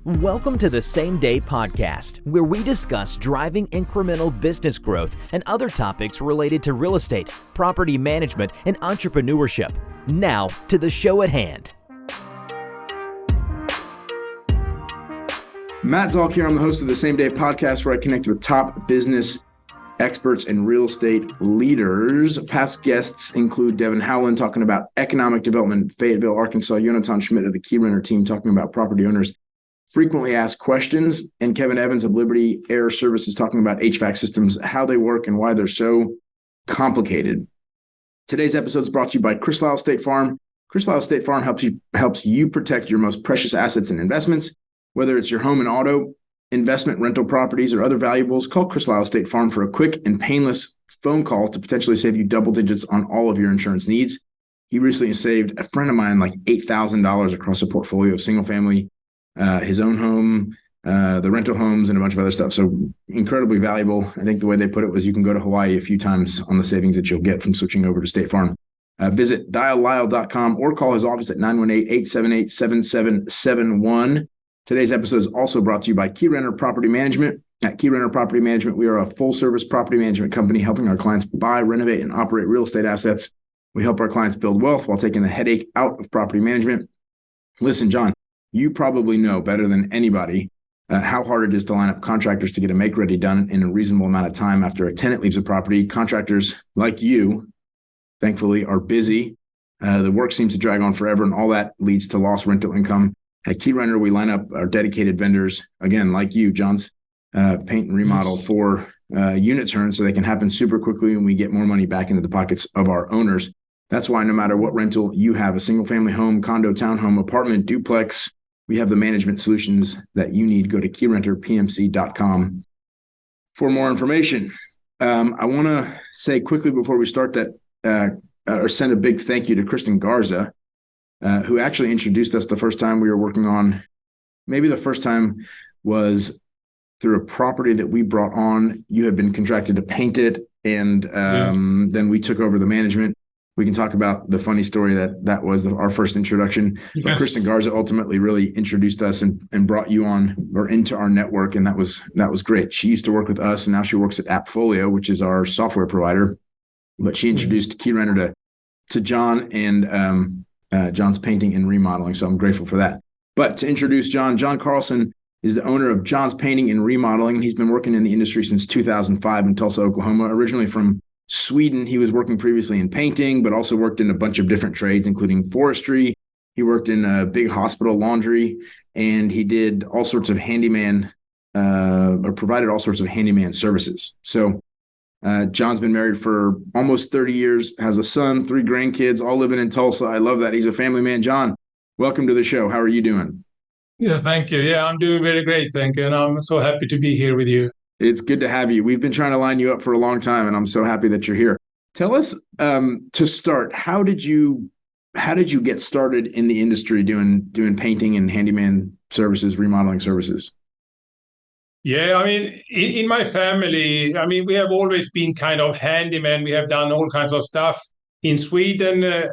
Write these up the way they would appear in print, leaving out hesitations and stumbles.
Welcome to the Same Day Podcast, where we discuss driving incremental business growth and other topics related to real estate, property management, and entrepreneurship. Now, to the show at hand. Matt Zalk here. I'm the host of the Same Day Podcast, where I connect with top business experts and real estate leaders. Past guests include Devin Howland talking about economic development in Fayetteville, Arkansas, Jonathan Schmidt of the Keyrenter team talking about property owners' frequently asked questions, and Kevin Evans of Liberty Air Services talking about HVAC systems, how they work, and why they're so complicated. Today's episode is brought to you by Chris Lyle State Farm. Chris Lyle State Farm helps you protect your most precious assets and investments. Whether it's your home and auto, investment, rental properties, or other valuables, call Chris Lyle State Farm for a quick and painless phone call to potentially save you double digits on all of your insurance needs. He recently saved a friend of mine like $8,000 across a portfolio of single family, his own home, the rental homes, and a bunch of other stuff. So incredibly valuable. I think the way they put it was you can go to Hawaii a few times on the savings that you'll get from switching over to State Farm. Visit diallyle.com or call his office at 918-878-7771. Today's episode is also brought to you by Keyrenter Property Management. At Keyrenter Property Management, we are a full-service property management company helping our clients buy, renovate, and operate real estate assets. We help our clients build wealth while taking the headache out of property management. Listen, John, you probably know better than anybody how hard it is to line up contractors to get a make-ready done in a reasonable amount of time after a tenant leaves a property. Contractors like you, thankfully, are busy. The work seems to drag on forever, and all that leads to lost rental income. At Keyrenter, we line up our dedicated vendors, again, like you, John's, paint and remodel for unit turns so they can happen super quickly and we get more money back into the pockets of our owners. That's why no matter what rental you have, a single-family home, condo, townhome, apartment, duplex, we have the management solutions that you need. Go to KeyrenterPMC.com for more information. I want to say quickly before we start that, or send a big thank you to Kristen Garza, who actually introduced us the first time we were working on. Maybe the first time was through a property that we brought on. You had been contracted to paint it, and then we took over the management. We can talk about the funny story that was our first introduction. Yes. But Kristen Garza ultimately really introduced us and brought you on or into our network, and that was great. She used to work with us, and now she works at Appfolio, which is our software provider. But she introduced Keyrenter to John and John's painting and remodeling, so I'm grateful for that. But to introduce John Karlsson is the owner of John's Painting and Remodeling. He's been working in the industry since 2005 in Tulsa, Oklahoma. Originally from Sweden, he was working previously in painting, but also worked in a bunch of different trades, including forestry. He worked in a big hospital laundry, and he did all sorts of handyman, or provided all sorts of handyman services. So John's been married for almost 30 years, has a son, 3 grandkids, all living in Tulsa. I love that. He's a family man. John, welcome to the show. How are you doing? Yeah, thank you. Yeah, I'm doing very great. Thank you. And I'm so happy to be here with you. It's good to have you. We've been trying to line you up for a long time, and I'm so happy that you're here. Tell us, to start, how did you get started in the industry doing painting and handyman services, remodeling services? Yeah, I mean, in my family, I mean, we have always been kind of handyman. We have done all kinds of stuff. In Sweden,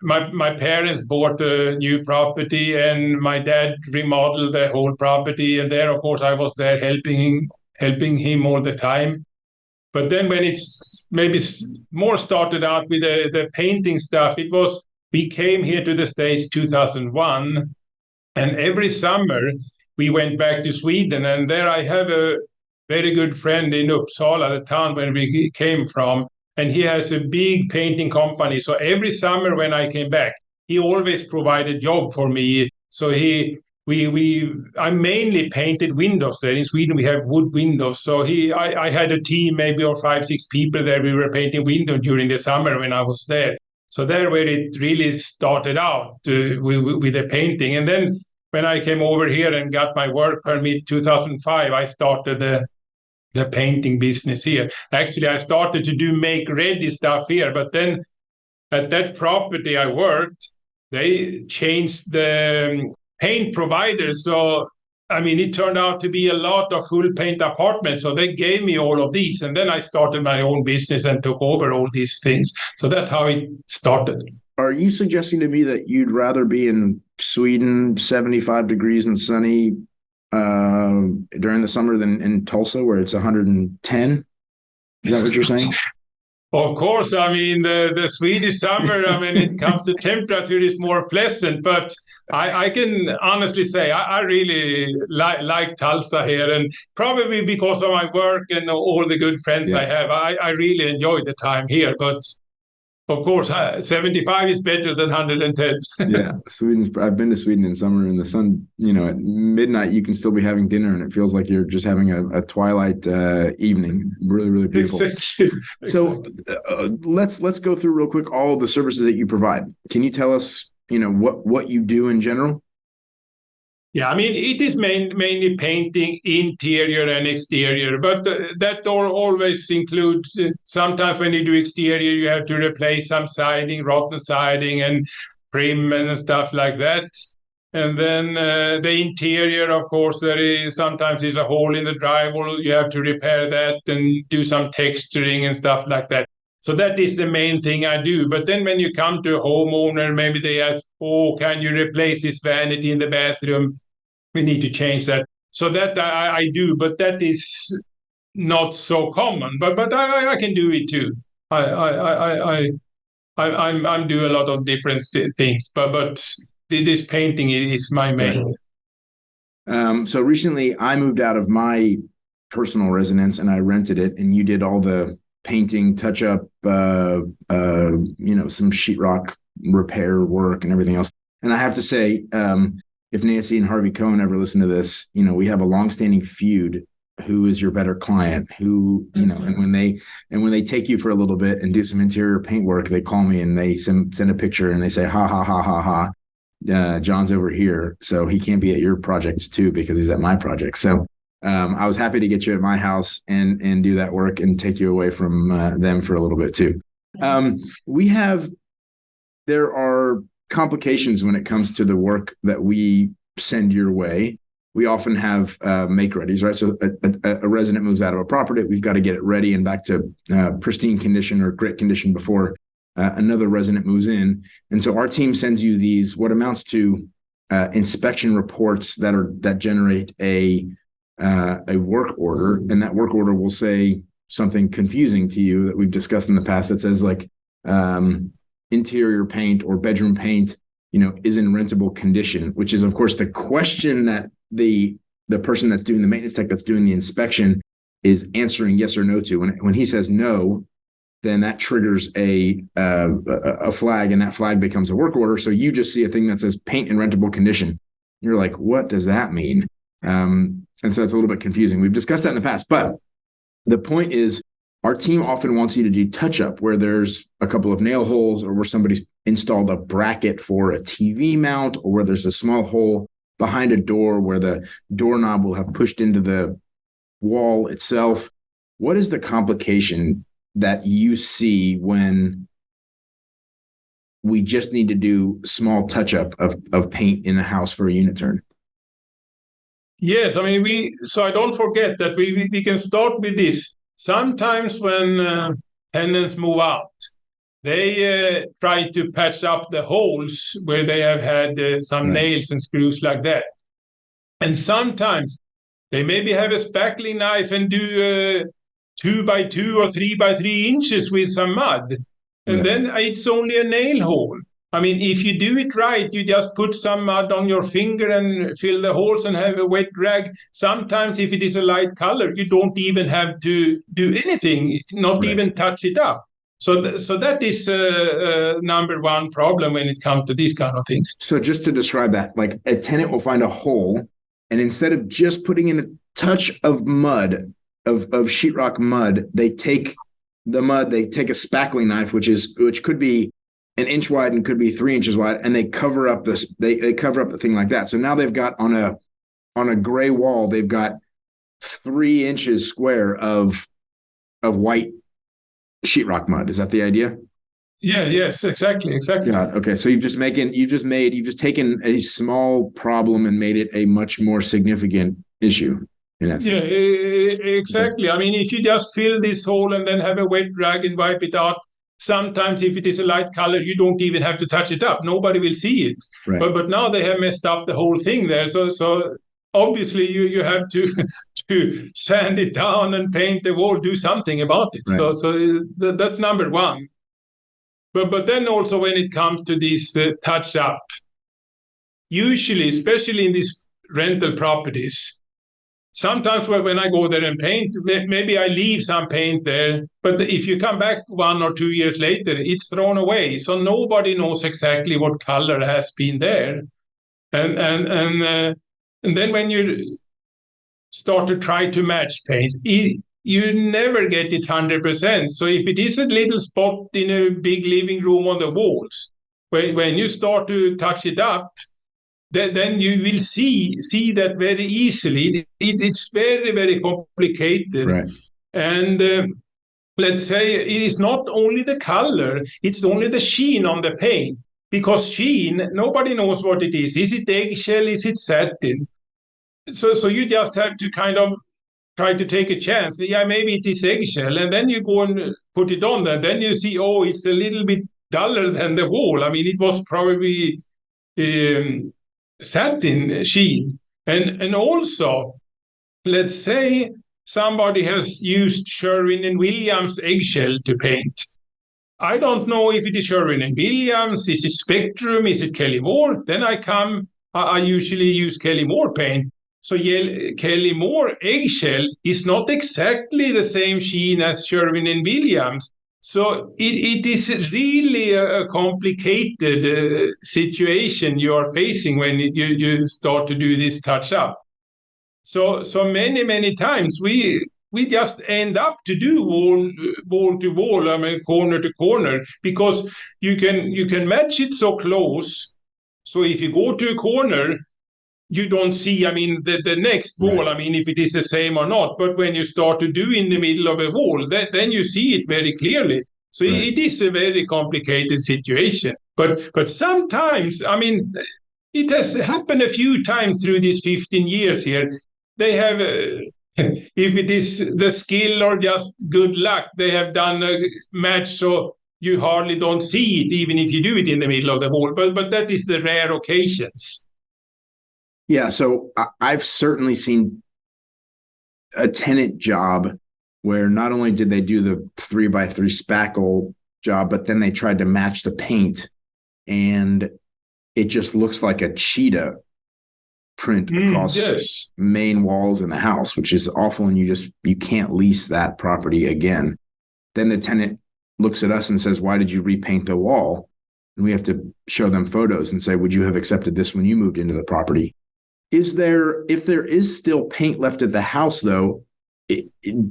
my parents bought a new property, and my dad remodeled the whole property. And there, of course, I was there helping him all the time. But then when it's maybe more started out with the painting stuff, we came here to the States 2001, and every summer we went back to Sweden, and there I have a very good friend in Uppsala, the town where we came from, and he has a big painting company. So every summer when I came back, he always provided job for me. So I mainly painted windows there. In Sweden, we have wood windows. So I had a team maybe of 5-6 people there. We were painting windows during the summer when I was there. So there where it really started out with the painting. And then when I came over here and got my work permit 2005, I started the painting business here. Actually, I started to do make-ready stuff here, but then at that property I worked, they changed the paint provider. So, I mean, it turned out to be a lot of full paint apartments. So they gave me all of these, and then I started my own business and took over all these things. So that's how it started. Are you suggesting to me that you'd rather be in Sweden, 75 degrees and sunny during the summer than in Tulsa, where it's 110. Is that what you're saying? Of course, I mean, the Swedish summer, I mean, it comes to temperature is more pleasant, but I can honestly say I really like Tulsa here, and probably because of my work and all the good friends I have, I really enjoy the time here. But of course, 75 is better than 110. Yeah, I've been to Sweden in summer, and the sun, at midnight you can still be having dinner, and it feels like you're just having a twilight evening. Really, really beautiful. Exactly. So let's go through real quick all the services that you provide. Can you tell us, what you do in general? Yeah, I mean, it is mainly painting interior and exterior, but that always includes, sometimes when you do exterior, you have to replace some siding, rotten siding, and trim and stuff like that. And then the interior, of course, sometimes there's a hole in the drywall. You have to repair that and do some texturing and stuff like that. So that is the main thing I do. But then when you come to a homeowner, maybe they ask, oh, can you replace this vanity in the bathroom? We need to change that. So that I do, but that is not so common. But I can do it too. I'm do a lot of different things, but this painting is my main. So recently I moved out of my personal residence and I rented it, and you did all the painting, touch up, some sheetrock repair work and everything else. And I have to say, if Nancy and Harvey Cohen ever listen to this, we have a longstanding feud. Who is your better client? And when they take you for a little bit and do some interior paint work, they call me and they send a picture and they say, ha, ha, ha, ha, ha. John's over here, so he can't be at your projects too because he's at my project. So I was happy to get you at my house and do that work and take you away from them for a little bit too. There are complications when it comes to the work that we send your way. We often have make readies, right? So a resident moves out of a property. We've got to get it ready and back to pristine condition or great condition before another resident moves in. And so our team sends you these, what amounts to inspection reports that generate a work order. And that work order will say something confusing to you that we've discussed in the past that says like interior paint or bedroom paint, is in rentable condition, which is of course the question that the person that's doing the maintenance tech that's doing the inspection is answering yes or no to. When he says no, then that triggers a flag, and that flag becomes a work order. So you just see a thing that says paint in rentable condition. You're like, what does that mean? And so it's a little bit confusing. We've discussed that in the past, but the point is our team often wants you to do touch up where there's a couple of nail holes or where somebody's installed a bracket for a TV mount, or where there's a small hole behind a door where the doorknob will have pushed into the wall itself. What is the complication that you see when we just need to do small touch up of paint in a house for a unit turn? Yes, I mean, so I don't forget that we can start with this. Sometimes when tenants move out, they try to patch up the holes where they have had some nails and screws like that. And sometimes they maybe have a spackling knife and do 2 by 2 or 3 by 3 inches with some mud. And then it's only a nail hole. I mean, if you do it right, you just put some mud on your finger and fill the holes and have a wet rag. Sometimes if it is a light color, you don't even have to do anything, not even touch it up. So that is number one problem when it comes to these kind of things. So just to describe that, like a tenant will find a hole, and instead of just putting in a touch of mud, of sheetrock mud, they take the mud, they take a spackling knife, which could be an inch wide and could be 3 inches wide, and they cover up this. They cover up the thing like that. So now they've got on a gray wall, they've got 3 inches square of white sheetrock mud. Is that the idea? Yeah. Yes. Exactly. God. Okay. So you've just taken a small problem and made it a much more significant issue. In essence. Yeah. Exactly. I mean, if you just fill this hole and then have a wet rag and wipe it out, sometimes if it is a light color, you don't even have to touch it up. Nobody will see it. Right. But now they have messed up the whole thing there. So obviously you have to to sand it down and paint the wall, do something about it. Right. So that's number one. But then also when it comes to this touch up, usually, especially in these rental properties, sometimes when I go there and paint, maybe I leave some paint there. But if you come back 1 or 2 years later, it's thrown away. So nobody knows exactly what color has been there. And then when you start to try to match paint, you never get it 100%. So if it is a little spot in a big living room on the walls, when you start to touch it up, then you will see that very easily. It's very, very complicated. Right. And let's say it is not only the color, it's only the sheen on the paint. Because sheen, nobody knows what it is. Is it eggshell? Is it satin? So you just have to kind of try to take a chance. Yeah, maybe it is eggshell. And then you go and put it on there. Then you see, oh, it's a little bit duller than the wall. I mean, it was probably satin sheen. And also, let's say somebody has used Sherwin and Williams eggshell to paint. I don't know if it is Sherwin and Williams, is it Spectrum, is it Kelly Moore? Then I usually use Kelly Moore paint. So Kelly Moore eggshell is not exactly the same sheen as Sherwin and Williams. So it is really a complicated situation you are facing when you start to do this touch up. So many, many times we just end up to do wall to wall, I mean corner to corner, because you can match it so close. So if you go to a corner, you don't see, I mean, the next wall, right. I mean, if it is the same or not. But when you start to do in the middle of a wall, then you see it very clearly. So right. It is a very complicated situation. But sometimes, I mean, it has happened a few times through these 15 years here. They have, if it is the skill or just good luck, they have done a match so you hardly don't see it, even if you do it in the middle of the wall. But that is the rare occasions. Yeah, so I've certainly seen a tenant job where not only did they do the 3x3 spackle job, but then they tried to match the paint, and it just looks like a cheetah print across main walls in the house, which is awful, and you can't lease that property again. Then the tenant looks at us and says, "Why did you repaint the wall?" And we have to show them photos and say, "Would you have accepted this when you moved into the property?" If there is still paint left at the house, though,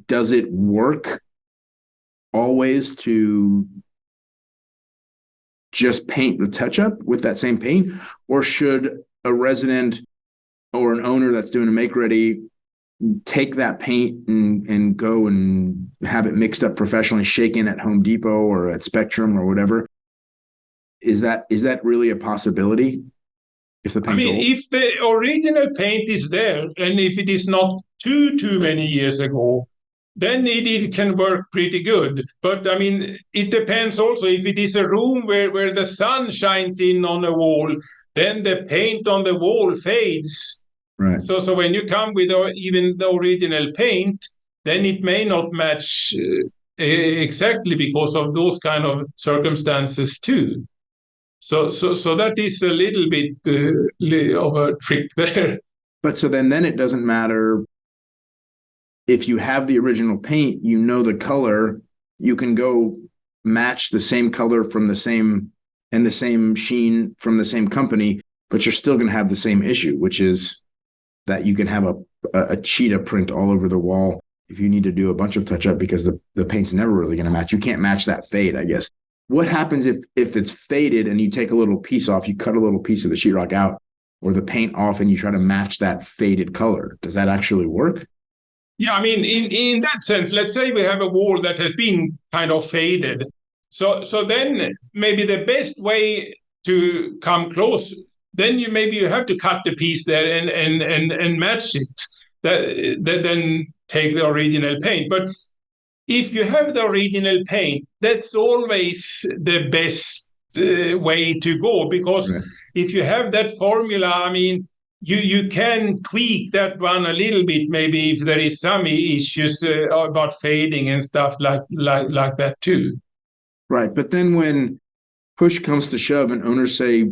does it work always to just paint the touch-up with that same paint? Or should a resident or an owner that's doing a make-ready take that paint and go and have it mixed up professionally, shaken at Home Depot or at Spectrum or whatever? Is that really a possibility? If the original paint is there, and if it is not too many years ago, then it can work pretty good. But I mean, it depends also. If it is a room where the sun shines in on a wall, then the paint on the wall fades. Right. So when you come with even the original paint, then it may not match exactly because of those kind of circumstances too. So that is a little bit of a trick there. But so then it doesn't matter if you have the original paint, you know the color, you can go match the same color from the same sheen from the same company, but you're still going to have the same issue, which is that you can have a cheetah print all over the wall if you need to do a bunch of touch up because the paint's never really going to match. You can't match that fade, I guess. What happens if it's faded and you take a little piece off, you cut a little piece of the sheetrock out or the paint off and you try to match that faded color? Does that actually work? Yeah, I mean, in that sense, let's say we have a wall that has been kind of faded. So then maybe the best way to come close, then you have to cut the piece there and match it. Then take the original paint. But if you have the original paint, that's always the best way to go, because if you have that formula, I mean, you can tweak that one a little bit, maybe if there is some issues about fading and stuff like that too. Right. But then when push comes to shove and owners say,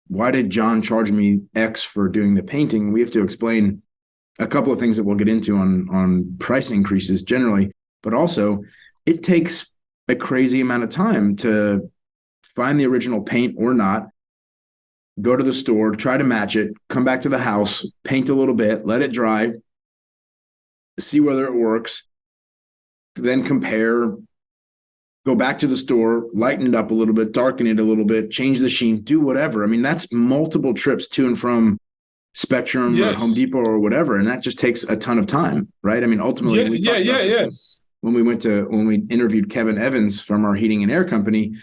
why did John charge me X for doing the painting? We have to explain a couple of things that we'll get into on price increases generally, but also it takes a crazy amount of time to find the original paint or not, go to the store, try to match it, come back to the house, paint a little bit, let it dry, see whether it works, then compare, go back to the store, lighten it up a little bit, darken it a little bit, change the sheen, do whatever. I mean, that's multiple trips to and from Spectrum or Home Depot or whatever, and that just takes a ton of time, right? I mean, ultimately, when we interviewed Kevin Evans from our heating and air company,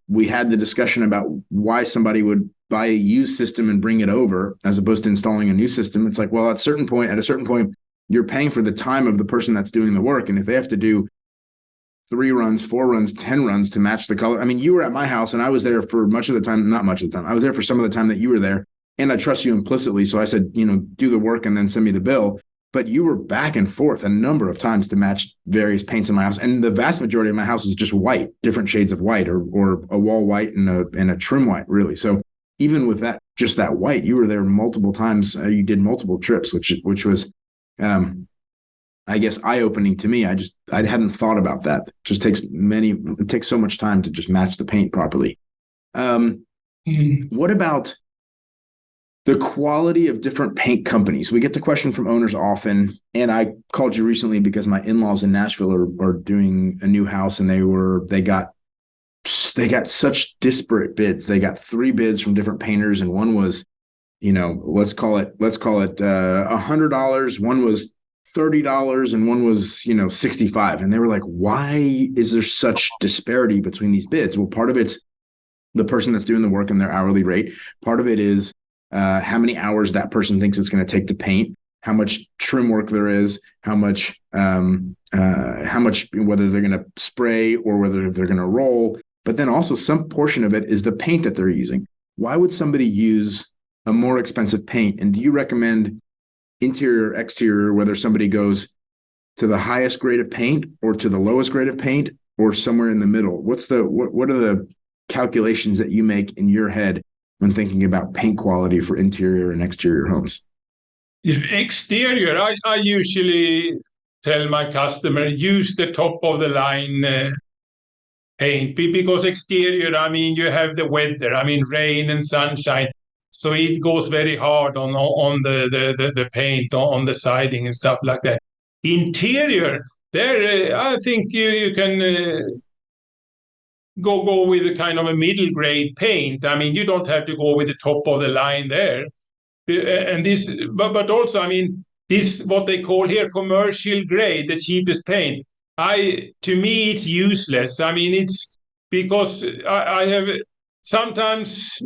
we had the discussion about why somebody would buy a used system and bring it over as opposed to installing a new system. It's like, well, at a certain point, you're paying for the time of the person that's doing the work, and if they have to do 3 runs, 4 runs, 10 runs to match the color. I mean, you were at my house and I was there for much of the time, not much of the time. I was there for some of the time that you were there, and I trust you implicitly. So I said, do the work and then send me the bill. But you were back and forth a number of times to match various paints in my house. And the vast majority of my house is just white, different shades of white, or a wall white and a trim white, really. So even with that, just that white, you were there multiple times. You did multiple trips, which was, I guess, eye-opening to me. I hadn't thought about that. It takes so much time to just match the paint properly. What about the quality of different paint companies? We get the question from owners often, and I called you recently because my in-laws in Nashville are doing a new house, and they got such disparate bids. They got 3 bids from different painters, and one was, let's call it $100. One was $30 and one was, $65. And they were like, why is there such disparity between these bids? Well, part of it's the person that's doing the work and their hourly rate. Part of it is how many hours that person thinks it's going to take to paint, how much trim work there is, how much, whether they're going to spray or whether they're going to roll. But then also some portion of it is the paint that they're using. Why would somebody use a more expensive paint? And do you recommend interior, exterior, whether somebody goes to the highest grade of paint or to the lowest grade of paint or somewhere in the middle? What are the calculations that you make in your head when thinking about paint quality for interior and exterior homes? Exterior, I usually tell my customer, use the top of the line paint, because exterior, I mean, you have the weather, I mean, rain and sunshine. So it goes very hard on the paint, on the siding and stuff like that. Interior, there, I think you can go with a kind of a middle grade paint. I mean, you don't have to go with the top of the line there. And this, but also, I mean, this what they call here commercial grade, the cheapest paint. To me, it's useless. I mean, it's because I have sometimes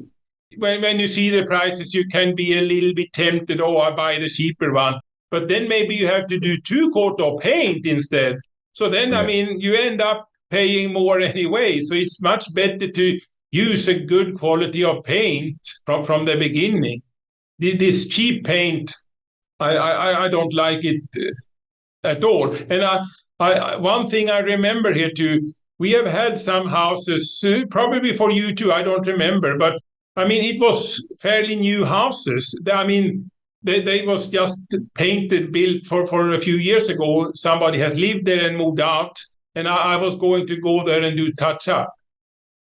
when you see the prices, you can be a little bit tempted. Oh, I buy the cheaper one, but then maybe you have to do 2 coat of paint instead. So then, I mean, you end up paying more anyway. So it's much better to use a good quality of paint from the beginning. This cheap paint, I don't like it at all. And one thing I remember here too, we have had some houses, probably for you too, I don't remember, but I mean, it was fairly new houses. I mean, they was just painted, built for a few years ago. Somebody has lived there and moved out, and I was going to go there and do touch up.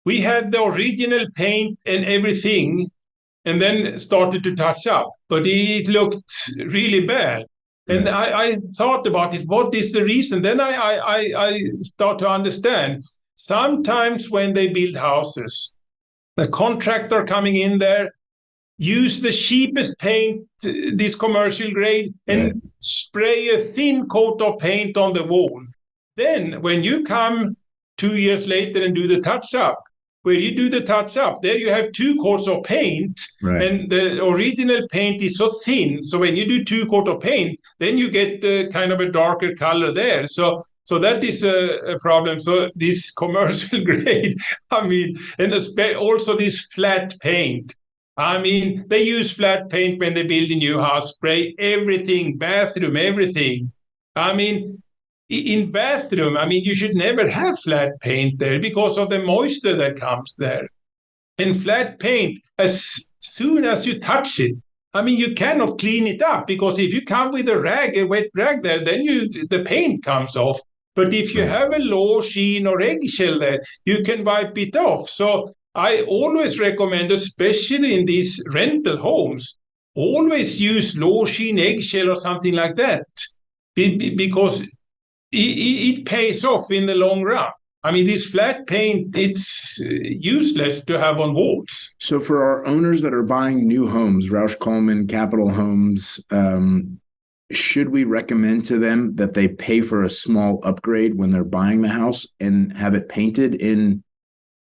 We had the original paint and everything, and then started to touch up, but it looked really bad. And I thought about it. What is the reason? Then I start to understand. Sometimes when they build houses, the contractor coming in there use the cheapest paint, this commercial grade, and spray a thin coat of paint on the wall. Then when you come 2 years later and do the touch up, where you do the touch up, there you have 2 coats of paint, Right. and the original paint is so thin. So when you do 2 coats of paint, then you get kind of a darker color there. So that is a problem. So this commercial grade, I mean, and also this flat paint. I mean, they use flat paint when they build a new house, spray everything, bathroom, everything. I mean, in bathroom, I mean, you should never have flat paint there because of the moisture that comes there. And flat paint, as soon as you touch it, I mean, you cannot clean it up, because if you come with a wet rag there, then the paint comes off. But if you have a low sheen or eggshell there, you can wipe it off. So I always recommend, especially in these rental homes, always use low sheen eggshell or something like that, because it pays off in the long run. I mean, this flat paint, it's useless to have on walls. So for our owners that are buying new homes, Roush Coleman, Capital Homes, should we recommend to them that they pay for a small upgrade when they're buying the house and have it painted in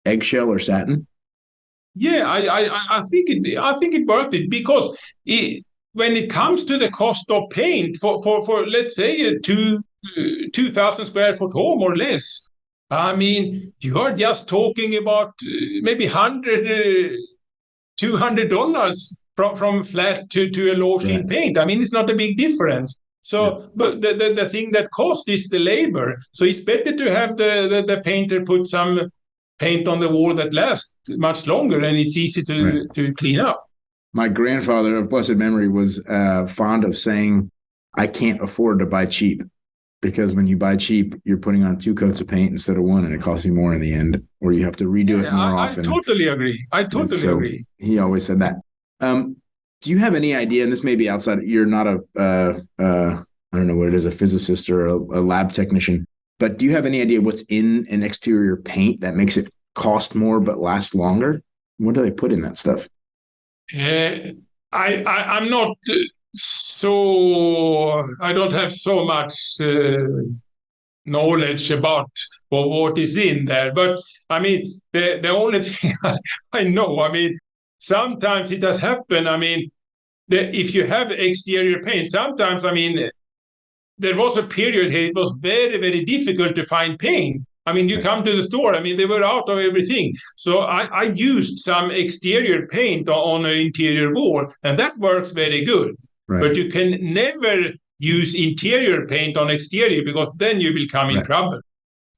eggshell or satin? Yeah, I think it's worth it, because when it comes to the cost of paint for let's say a 2,000 square foot home or less, I mean, you are just talking about maybe $200 from flat to a low sheen paint. I mean, it's not a big difference. So, but the thing that costs is the labor. So it's better to have the painter put some paint on the wall that lasts much longer, and it's easy to clean up. My grandfather of blessed memory was fond of saying, I can't afford to buy cheap, because when you buy cheap, you're putting on 2 coats of paint instead of 1, and it costs you more in the end, or you have to redo it more often. I totally agree. I totally agree. He always said that. Do you have any idea, and this may be outside, you're not I don't know what it is, a physicist or a lab technician, but do you have any idea what's in an exterior paint that makes it cost more but last longer? What do they put in that stuff? I'm not so, I don't have so much knowledge about what is in there. But I mean, the only thing I know, I mean, sometimes it has happened. I mean, if you have exterior paint, sometimes, I mean, there was a period here, it was very, very difficult to find paint. I mean, you come to the store, I mean, they were out of everything. So I used some exterior paint on an interior wall, and that works very good. Right. But you can never use interior paint on exterior, because then you will come in trouble.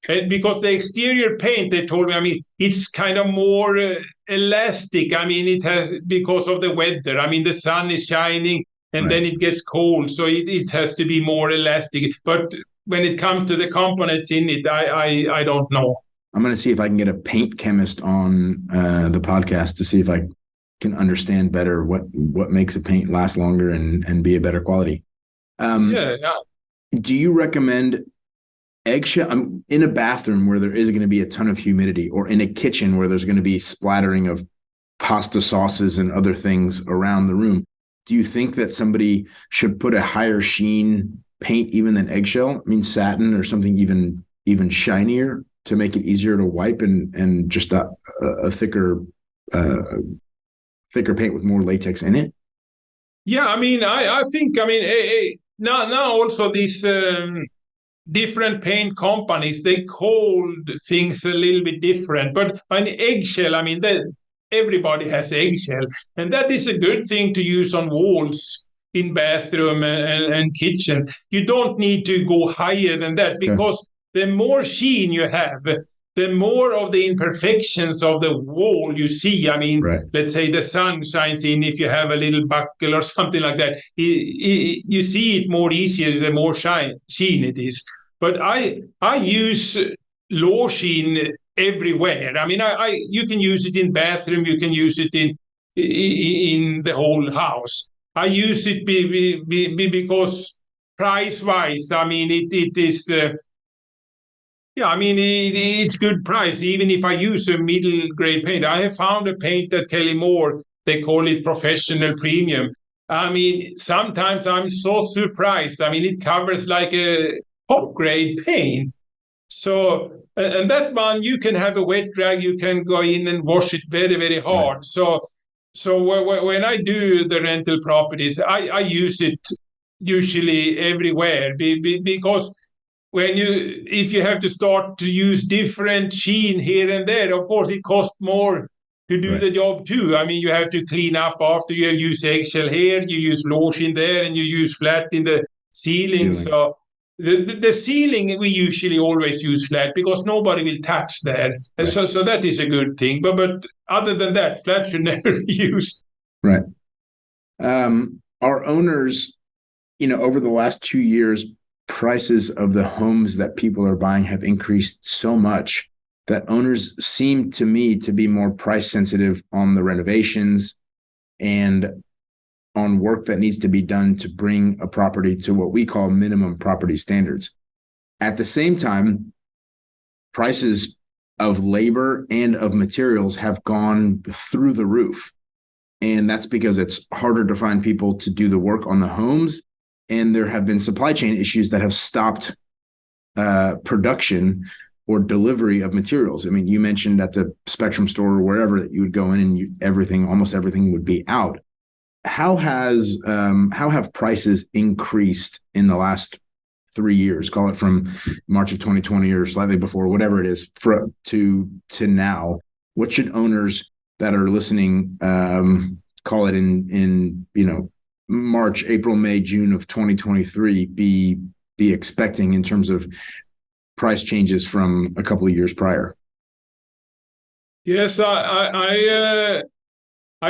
And because the exterior paint, they told me, I mean, it's kind of more elastic. I mean, it has, because of the weather. I mean, the sun is shining, and then it gets cold, so it has to be more elastic. But when it comes to the components in it, I don't know. I'm going to see if I can get a paint chemist on the podcast to see if I can understand better what makes a paint last longer and be a better quality. Do you recommend eggshell in a bathroom where there is going to be a ton of humidity, or in a kitchen where there's going to be splattering of pasta sauces and other things around the room? Do you think that somebody should put a higher sheen paint even than eggshell? I mean, satin or something even shinier to make it easier to wipe, and just a thicker paint with more latex in it? Yeah, I mean, I think, I mean, now also these different paint companies, they call things a little bit different. But an eggshell, I mean, everybody has eggshell, and that is a good thing to use on walls in bathroom and kitchens. You don't need to go higher than that, because the more sheen you have, the more of the imperfections of the wall you see. I mean, let's say the sun shines in, if you have a little buckle or something like that, you see it more easier the more sheen it is. But I use low sheen everywhere. I mean, you can use it in bathroom, you can use it in the whole house. I use it because price-wise, I mean, it is... I mean, it's good price, even if I use a middle grade paint. I have found a paint at Kelly Moore, they call it professional premium. I mean, sometimes I'm so surprised. I mean, it covers like a top grade paint. So, and that one, you can have a wet rag, you can go in and wash it very, very hard. Right. So when I do the rental properties, I use it usually everywhere because if you have to start to use different sheen here and there, of course it costs more to do the job too. I mean, you have to clean up after you use eggshell here, you use low sheen there, and you use flat in the ceiling. So the ceiling we usually always use flat because nobody will touch there. Right. So that is a good thing. But other than that, flat should never be used. Right. Our owners, over the last 2 years, prices of the homes that people are buying have increased so much that owners seem to me to be more price sensitive on the renovations and on work that needs to be done to bring a property to what we call minimum property standards. At the same time, prices of labor and of materials have gone through the roof. And that's because it's harder to find people to do the work on the homes. And there have been supply chain issues that have stopped production or delivery of materials. I mean, you mentioned at the Spectrum store or wherever that you would go in and almost everything would be out. How have prices increased in the last 3 years? Call it from March of 2020 or slightly before, whatever it is, to now. What should owners that are listening call it in March, April, May, June of 2023 be expecting in terms of price changes from a couple of years prior? Yes, I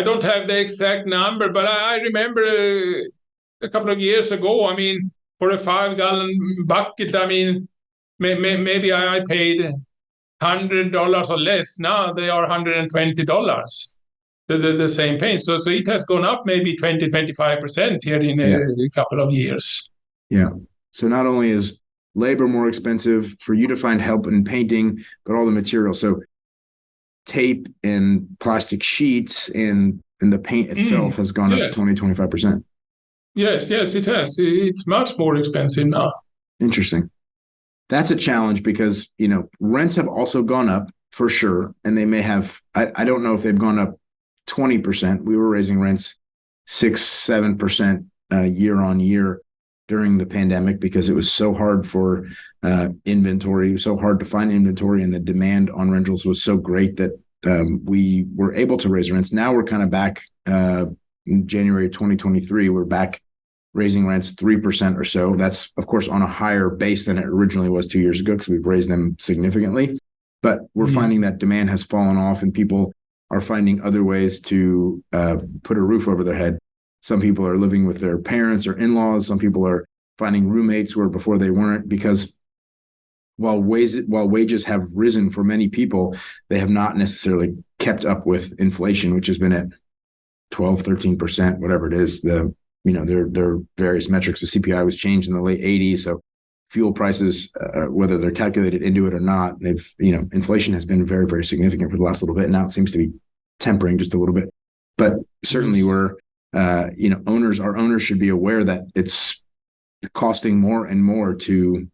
don't have the exact number, but I remember a couple of years ago, I mean, for a 5-gallon bucket, I mean, maybe I paid $100 or less. Now they are $120. The same paint. So it has gone up maybe 20-25% here in a couple of years. Yeah. So not only is labor more expensive for you to find help in painting, but all the materials. So tape and plastic sheets and the paint itself has gone up 20-25%. Yes, it has. It's much more expensive now. Interesting. That's a challenge because, rents have also gone up for sure. And they may have, I don't know if they've gone up 20%. We were raising rents 6-7% year on year during the pandemic because it was so hard for inventory, so hard to find inventory, and the demand on rentals was so great that we were able to raise rents. Now we're kind of back in January 2023. We're back raising rents 3% or so. That's, of course, on a higher base than it originally was 2 years ago because we've raised them significantly. But we're finding that demand has fallen off and people are finding other ways to put a roof over their head. Some people are living with their parents or in-laws. Some people are finding roommates where before they weren't, because while wages have risen for many people, they have not necessarily kept up with inflation, which has been at 12-13%, whatever it is. There are various metrics. The CPI was changed in the late 80s. So fuel prices, whether they're calculated into it or not, inflation has been very, very significant for the last little bit. Now it seems to be tempering just a little bit, but certainly our owners should be aware that it's costing more and more to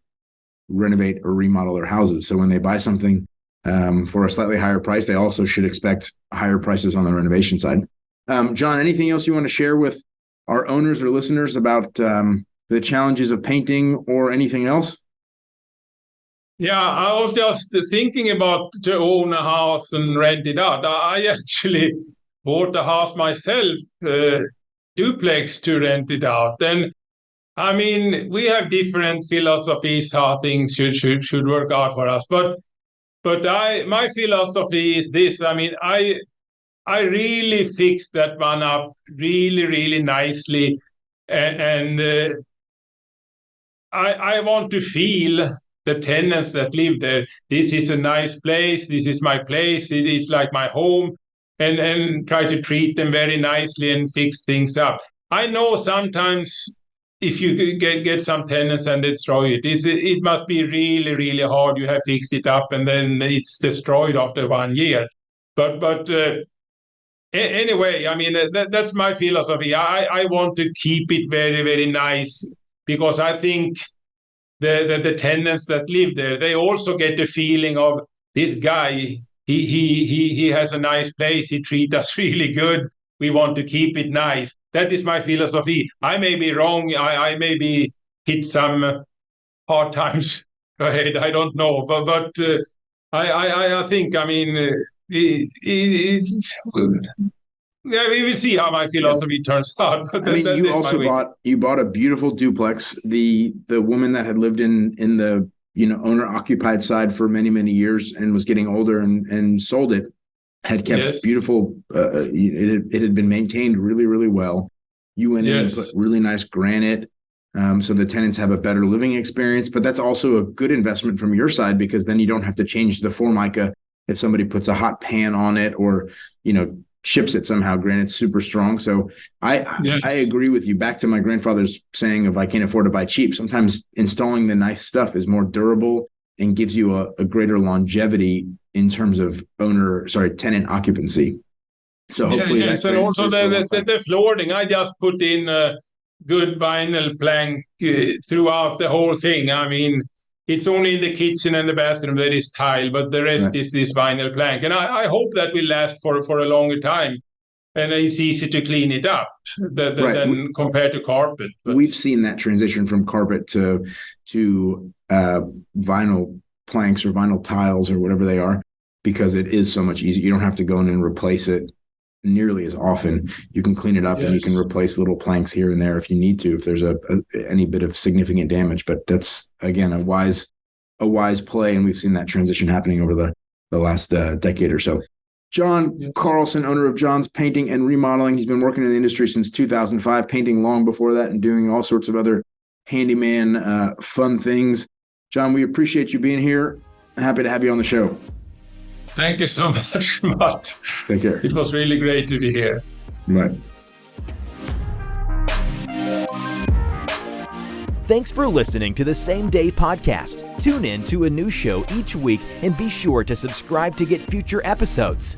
renovate or remodel their houses. So when they buy something for a slightly higher price, they also should expect higher prices on the renovation side. John, anything else you want to share with our owners or listeners about the challenges of painting or anything else? Yeah, I was just thinking about to own a house and rent it out. I actually bought a house myself, duplex, to rent it out. And I mean, we have different philosophies how things should work out for us. But my philosophy is this. I mean, I really fixed that one up really, really nicely, and I want to feel the tenants that live there. This is a nice place. This is my place. It's like my home, and try to treat them very nicely and fix things up. I know sometimes if you get some tenants and destroy it, it must be really, really hard. You have fixed it up and then it's destroyed after 1 year. But anyway, I mean, that's my philosophy. I want to keep it very, very nice because I think the tenants that live there, they also get the feeling of this guy. He has a nice place. He treats us really good. We want to keep it nice. That is my philosophy. I may be wrong. I may be hit some hard times ahead. I don't know, but I think, I mean, it's yeah, we will see how my philosophy turns out. But I mean, you also bought a beautiful duplex. The woman that had lived in the owner occupied side for many years and was getting older and sold it, had kept beautiful. It had been maintained really well. You went in and put really nice granite, so the tenants have a better living experience. But that's also a good investment from your side, because then you don't have to change the formica if somebody puts a hot pan on it or chips it somehow. Granite's super strong. So I agree with you. Back to my grandfather's saying of I can't afford to buy cheap. Sometimes installing the nice stuff is more durable and gives you a greater longevity in terms of tenant occupancy. So hopefully and also the flooring. I just put in a good vinyl plank throughout the whole thing. I mean, it's only in the kitchen and the bathroom that is tile, but the rest is this vinyl plank. And I hope that will last for a longer time. And it's easy to clean it up than compared to carpet. But we've seen that transition from carpet to vinyl planks or vinyl tiles or whatever they are, because it is so much easier. You don't have to go in and replace it nearly as often. You can clean it up and you can replace little planks here and there if you need to, if there's any bit of significant damage. But that's, again, a wise play, and we've seen that transition happening over the last decade or so. John Karlsson, owner of John's Painting and Remodeling. He's been working in the industry since 2005, painting long before that, and doing all sorts of other handyman fun things. John, we appreciate you being here. Happy to have you on the show. Thank you so much, Matt. Take care. It was really great to be here. Right. Thanks for listening to the Same Day Podcast. Tune in to a new show each week and be sure to subscribe to get future episodes.